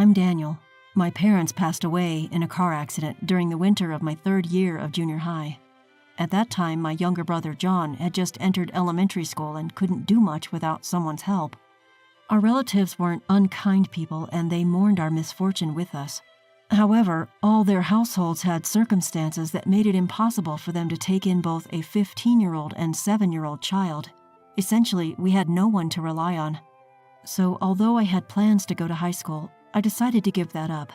I'm Daniel. My parents passed away in a car accident during the winter of my 3rd year of junior high. At that time, my younger brother John had just entered elementary school and couldn't do much without someone's help. Our relatives weren't unkind people, and they mourned our misfortune with us. However, all their households had circumstances that made it impossible for them to take in both a 15-year-old and 7-year-old child. Essentially, we had no one to rely on. So, although I had plans to go to high school, I decided to give that up.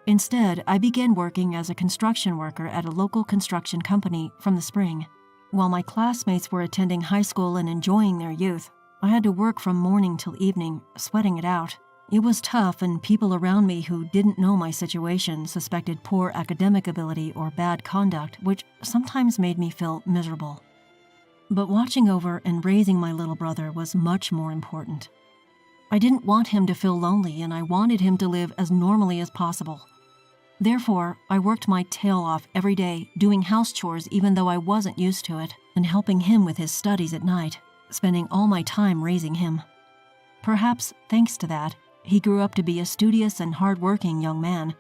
Instead, I began working as a construction worker at a local construction company from the spring. While my classmates were attending high school and enjoying their youth, I had to work from morning till evening, sweating it out. It was tough, and people around me who didn't know my situation suspected poor academic ability or bad conduct, which sometimes made me feel miserable. But watching over and raising my little brother was much more important. I didn't want him to feel lonely, and I wanted him to live as normally as possible. Therefore, I worked my tail off every day, doing house chores even though I wasn't used to it, and helping him with his studies at night, spending all my time raising him. Perhaps, thanks to that, he grew up to be a studious and hard-working young man,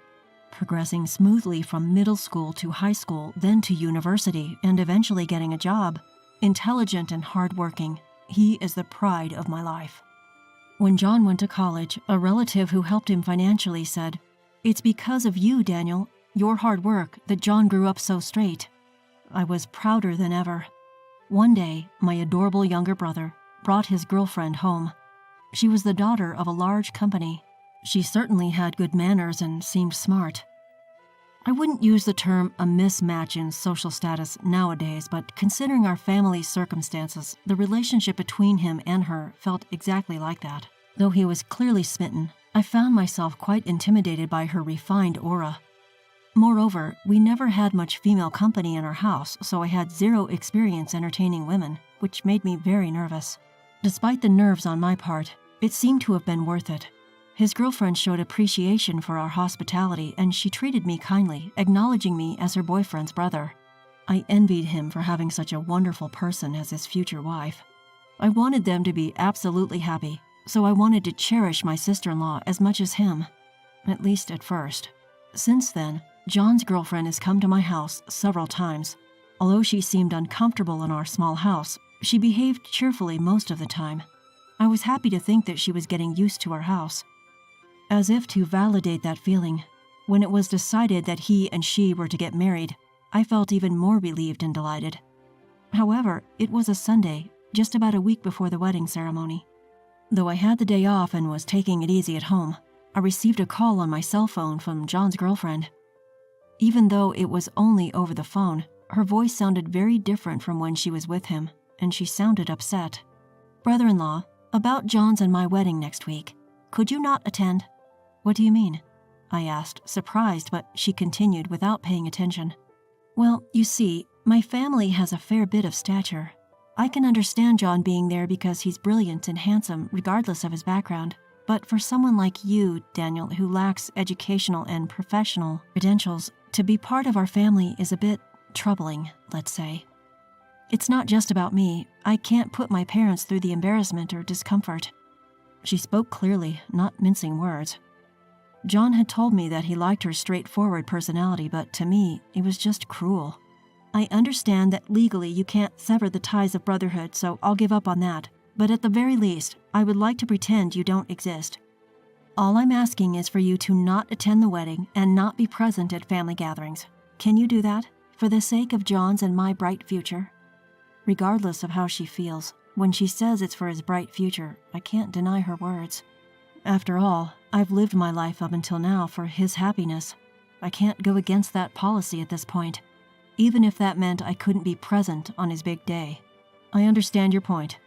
progressing smoothly from middle school to high school, then to university, and eventually getting a job. Intelligent and hard-working, he is the pride of my life. When John went to college, a relative who helped him financially said, "It's because of you, Daniel, your hard work, that John grew up so straight." I was prouder than ever. One day, my adorable younger brother brought his girlfriend home. She was the daughter of a large company. She certainly had good manners and seemed smart. I wouldn't use the term a mismatch in social status nowadays, but considering our family's circumstances, the relationship between him and her felt exactly like that. Though he was clearly smitten, I found myself quite intimidated by her refined aura. Moreover, we never had much female company in our house, so I had zero experience entertaining women, which made me very nervous. Despite the nerves on my part, it seemed to have been worth it. His girlfriend showed appreciation for our hospitality, and she treated me kindly, acknowledging me as her boyfriend's brother. I envied him for having such a wonderful person as his future wife. I wanted them to be absolutely happy, so I wanted to cherish my sister-in-law as much as him, at least at first. Since then, John's girlfriend has come to my house several times. Although she seemed uncomfortable in our small house, she behaved cheerfully most of the time. I was happy to think that she was getting used to our house. As if to validate that feeling, when it was decided that he and she were to get married, I felt even more relieved and delighted. However, it was a Sunday, just about a week before the wedding ceremony. Though I had the day off and was taking it easy at home, I received a call on my cell phone from John's girlfriend. Even though it was only over the phone, her voice sounded very different from when she was with him, and she sounded upset. "Brother-in-law, about John's and my wedding next week. Could you not attend?" "What do you mean?" I asked, surprised, but she continued without paying attention. "Well, you see, my family has a fair bit of stature. I can understand John being there because he's brilliant and handsome regardless of his background. But for someone like you, Daniel, who lacks educational and professional credentials, to be part of our family is a bit troubling, let's say. It's not just about me. I can't put my parents through the embarrassment or discomfort." She spoke clearly, not mincing words. John had told me that he liked her straightforward personality, but to me, it was just cruel. "I understand that legally you can't sever the ties of brotherhood, so I'll give up on that. But at the very least, I would like to pretend you don't exist. All I'm asking is for you to not attend the wedding and not be present at family gatherings. Can you do that, for the sake of John's and my bright future?" Regardless of how she feels, when she says it's for his bright future, I can't deny her words. After all, I've lived my life up until now for his happiness. I can't go against that policy at this point, even if that meant I couldn't be present on his big day. I understand your point.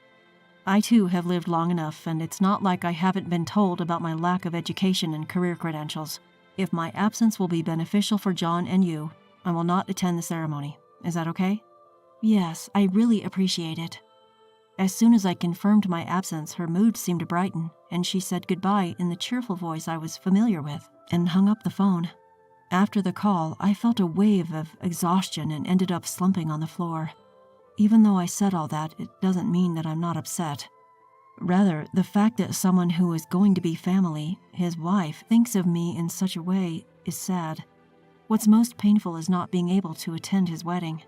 I too have lived long enough, and it's not like I haven't been told about my lack of education and career credentials. If my absence will be beneficial for John and you, I will not attend the ceremony. Is that okay? "Yes, I really appreciate it." As soon as I confirmed my absence, her mood seemed to brighten, and she said goodbye in the cheerful voice I was familiar with, and hung up the phone. After the call, I felt a wave of exhaustion and ended up slumping on the floor. Even though I said all that, it doesn't mean that I'm not upset. Rather, the fact that someone who is going to be family, his wife, thinks of me in such a way is sad. What's most painful is not being able to attend his wedding.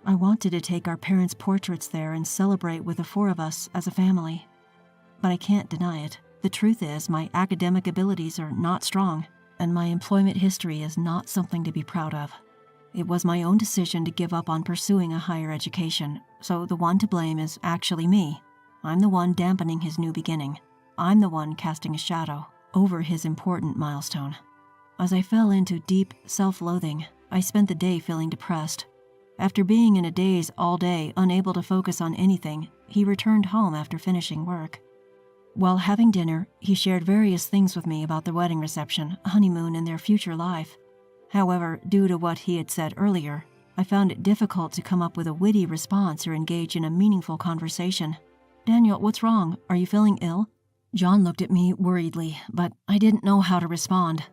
I wanted to take our parents' portraits there and celebrate with the four of us as a family. But I can't deny it. The truth is, my academic abilities are not strong, and my employment history is not something to be proud of. It was my own decision to give up on pursuing a higher education, so the one to blame is actually me. I'm the one dampening his new beginning. I'm the one casting a shadow over his important milestone. As I fell into deep self-loathing, I spent the day feeling depressed. After being in a daze all day, unable to focus on anything, he returned home after finishing work. While having dinner, he shared various things with me about the wedding reception, honeymoon, and their future life. However, due to what he had said earlier, I found it difficult to come up with a witty response or engage in a meaningful conversation. "Daniel, what's wrong? Are you feeling ill?" John looked at me worriedly, but I didn't know how to respond.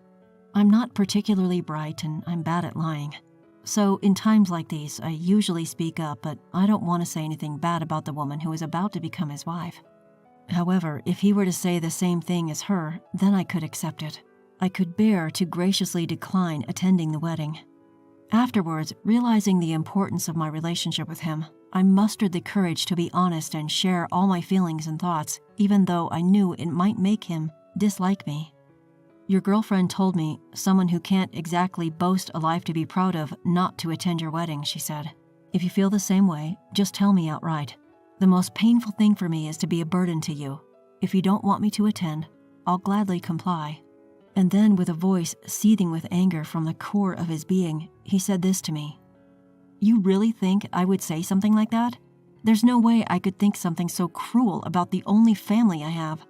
I'm not particularly bright and I'm bad at lying. So in times like these, I usually speak up, but I don't want to say anything bad about the woman who is about to become his wife. However, if he were to say the same thing as her, then I could accept it. I could bear to graciously decline attending the wedding. Afterwards, realizing the importance of my relationship with him, I mustered the courage to be honest and share all my feelings and thoughts, even though I knew it might make him dislike me. "Your girlfriend told me, someone who can't exactly boast a life to be proud of, not to attend your wedding," she said. "If you feel the same way, just tell me outright. The most painful thing for me is to be a burden to you. If you don't want me to attend, I'll gladly comply." And then, with a voice seething with anger from the core of his being, he said this to me. "You really think I would say something like that? There's no way I could think something so cruel about the only family I have."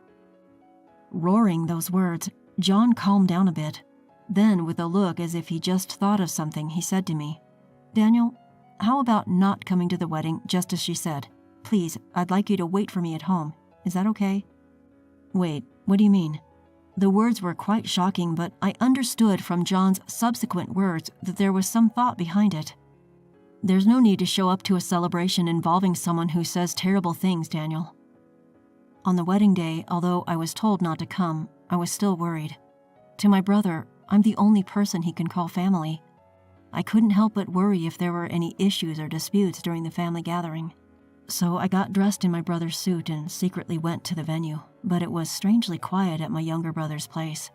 Roaring those words, John calmed down a bit. Then, with a look as if he just thought of something, he said to me, "Daniel, how about not coming to the wedding just as she said? Please, I'd like you to wait for me at home. Is that okay?" "Wait, what do you mean?" The words were quite shocking, but I understood from John's subsequent words that there was some thought behind it. "There's no need to show up to a celebration involving someone who says terrible things, Daniel." On the wedding day, although I was told not to come, I was still worried. To my brother, I'm the only person he can call family. I couldn't help but worry if there were any issues or disputes during the family gathering. So I got dressed in my brother's suit and secretly went to the venue, but it was strangely quiet at my younger brother's place.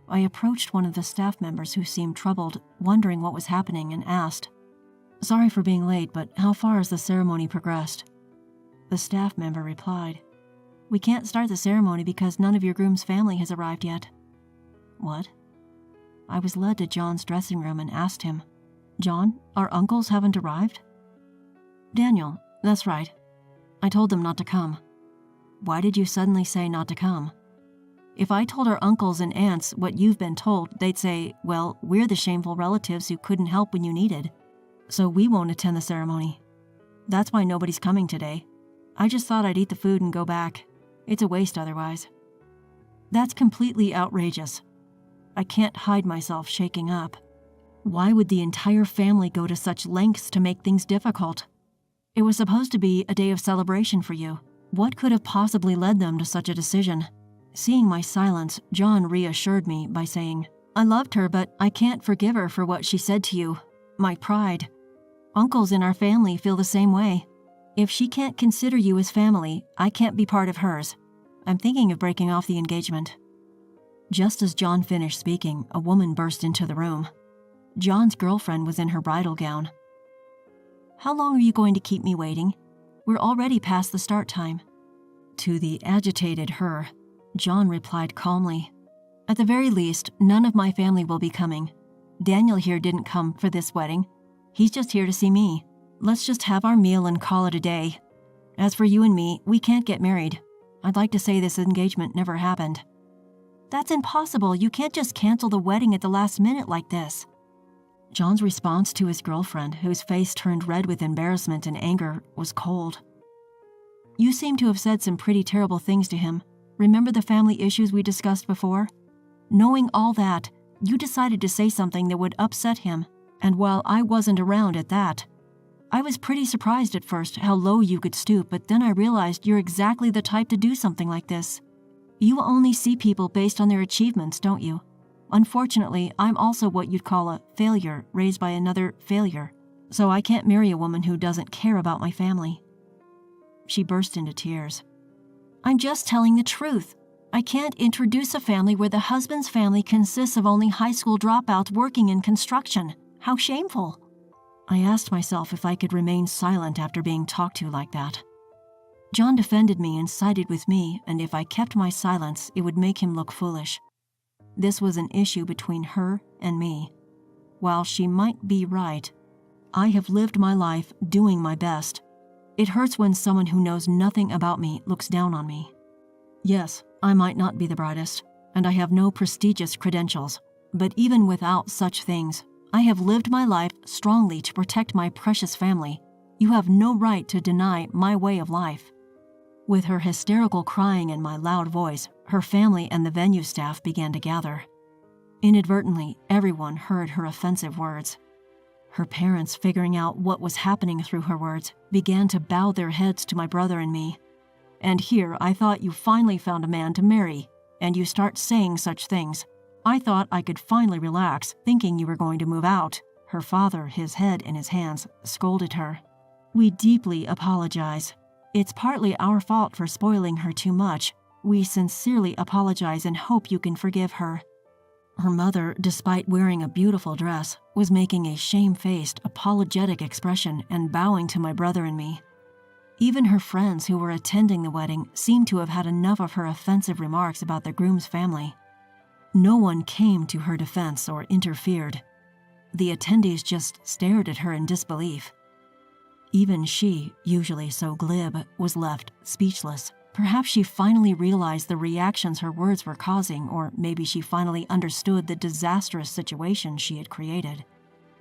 I approached one of the staff members who seemed troubled, wondering what was happening, and asked, "Sorry for being late, but how far has the ceremony progressed?" The staff member replied, "We can't start the ceremony because none of your groom's family has arrived yet." "What?" I was led to John's dressing room and asked him, "John, our uncles haven't arrived?" "Daniel, that's right. I told them not to come." "Why did you suddenly say not to come?" "If I told our uncles and aunts what you've been told, they'd say, well, we're the shameful relatives who couldn't help when you needed. So we won't attend the ceremony. That's why nobody's coming today. I just thought I'd eat the food and go back. It's a waste otherwise." That's completely outrageous. I can't hide myself shaking up. Why would the entire family go to such lengths to make things difficult? It was supposed to be a day of celebration for you. What could have possibly led them to such a decision? Seeing my silence, John reassured me by saying, "I loved her, but I can't forgive her for what she said to you. My pride. Uncles in our family feel the same way. If she can't consider you as family, I can't be part of hers. I'm thinking of breaking off the engagement." Just as John finished speaking, a woman burst into the room. John's girlfriend was in her bridal gown. "How long are you going to keep me waiting? We're already past the start time." To the agitated her, John replied calmly, "At the very least, none of my family will be coming. Daniel here didn't come for this wedding. He's just here to see me. Let's just have our meal and call it a day. As for you and me, we can't get married. I'd like to say this engagement never happened." "That's impossible. You can't just cancel the wedding at the last minute like this." John's response to his girlfriend, whose face turned red with embarrassment and anger, was cold. "You seem to have said some pretty terrible things to him. Remember the family issues we discussed before? Knowing all that, you decided to say something that would upset him, and while I wasn't around at that." I was pretty surprised at first how low you could stoop, but then I realized you're exactly the type to do something like this. You only see people based on their achievements, don't you? Unfortunately, I'm also what you'd call a failure raised by another failure, so I can't marry a woman who doesn't care about my family." She burst into tears. "I'm just telling the truth. I can't introduce a family where the husband's family consists of only high school dropouts working in construction. How shameful." I asked myself if I could remain silent after being talked to like that. John defended me and sided with me, and if I kept my silence, it would make him look foolish. This was an issue between her and me. While she might be right, I have lived my life doing my best. It hurts when someone who knows nothing about me looks down on me. Yes, I might not be the brightest, and I have no prestigious credentials, but even without such things, I have lived my life strongly to protect my precious family. You have no right to deny my way of life." With her hysterical crying and my loud voice, her family and the venue staff began to gather. Inadvertently, everyone heard her offensive words. Her parents, figuring out what was happening through her words, began to bow their heads to my brother and me. "And here I thought you finally found a man to marry, and you start saying such things. I thought I could finally relax, thinking you were going to move out." Her father, his head in his hands, scolded her. "We deeply apologize. It's partly our fault for spoiling her too much. We sincerely apologize and hope you can forgive her." Her mother, despite wearing a beautiful dress, was making a shamefaced, apologetic expression and bowing to my brother and me. Even her friends who were attending the wedding seemed to have had enough of her offensive remarks about the groom's family. No one came to her defense or interfered. The attendees just stared at her in disbelief. Even she, usually so glib, was left speechless. Perhaps she finally realized the reactions her words were causing, or maybe she finally understood the disastrous situation she had created.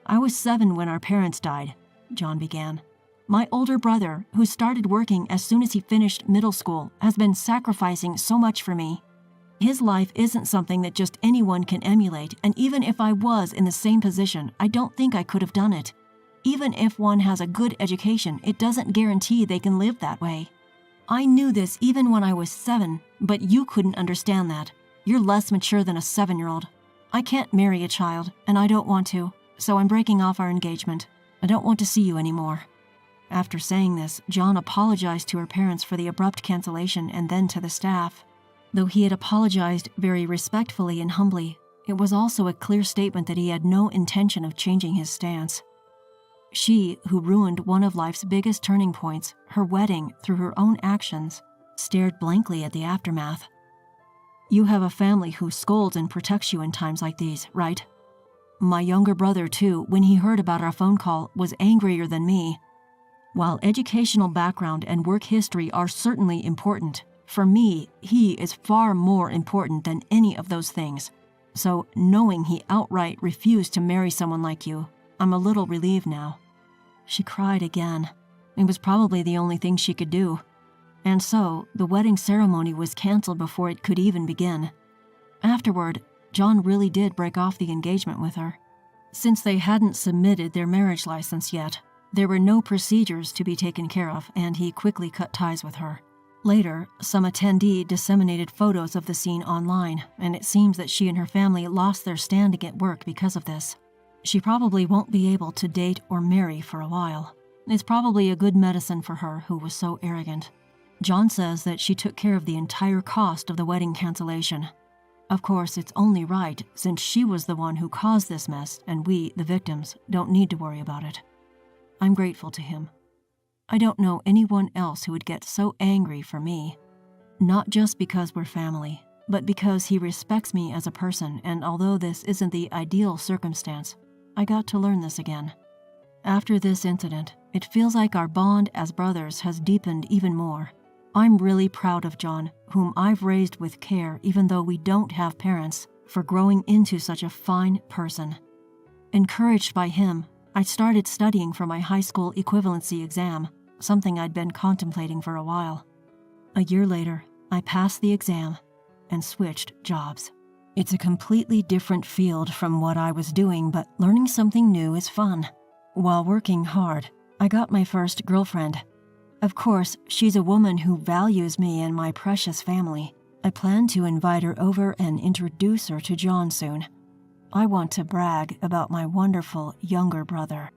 "I was 7 when our parents died," John began. "My older brother, who started working as soon as he finished middle school, has been sacrificing so much for me. His life isn't something that just anyone can emulate, and even if I was in the same position, I don't think I could have done it. Even if one has a good education, it doesn't guarantee they can live that way. I knew this even when I was 7, but you couldn't understand that. You're less mature than a 7-year-old. I can't marry a child, and I don't want to, so I'm breaking off our engagement. I don't want to see you anymore." After saying this, John apologized to her parents for the abrupt cancellation and then to the staff. Though he had apologized very respectfully and humbly, it was also a clear statement that he had no intention of changing his stance. She, who ruined one of life's biggest turning points, her wedding, through her own actions, stared blankly at the aftermath. "You have a family who scolds and protects you in times like these, right? My younger brother, too, when he heard about our phone call, was angrier than me. While educational background and work history are certainly important, for me, he is far more important than any of those things. So, knowing he outright refused to marry someone like you, I'm a little relieved now." She cried again. It was probably the only thing she could do. And so, the wedding ceremony was canceled before it could even begin. Afterward, John really did break off the engagement with her. Since they hadn't submitted their marriage license yet, there were no procedures to be taken care of, and he quickly cut ties with her. Later, some attendee disseminated photos of the scene online, and it seems that she and her family lost their standing at work because of this. She probably won't be able to date or marry for a while. It's probably a good medicine for her who was so arrogant. John says that she took care of the entire cost of the wedding cancellation. Of course, it's only right, since she was the one who caused this mess, and we, the victims, don't need to worry about it. I'm grateful to him. I don't know anyone else who would get so angry for me. Not just because we're family, but because he respects me as a person, and although this isn't the ideal circumstance, I got to learn this again. After this incident, it feels like our bond as brothers has deepened even more. I'm really proud of John, whom I've raised with care even though we don't have parents, for growing into such a fine person. Encouraged by him, I started studying for my high school equivalency exam, something I'd been contemplating for a while. A year later, I passed the exam and switched jobs. It's a completely different field from what I was doing, but learning something new is fun. While working hard, I got my first girlfriend. Of course, she's a woman who values me and my precious family. I plan to invite her over and introduce her to John soon. I want to brag about my wonderful younger brother.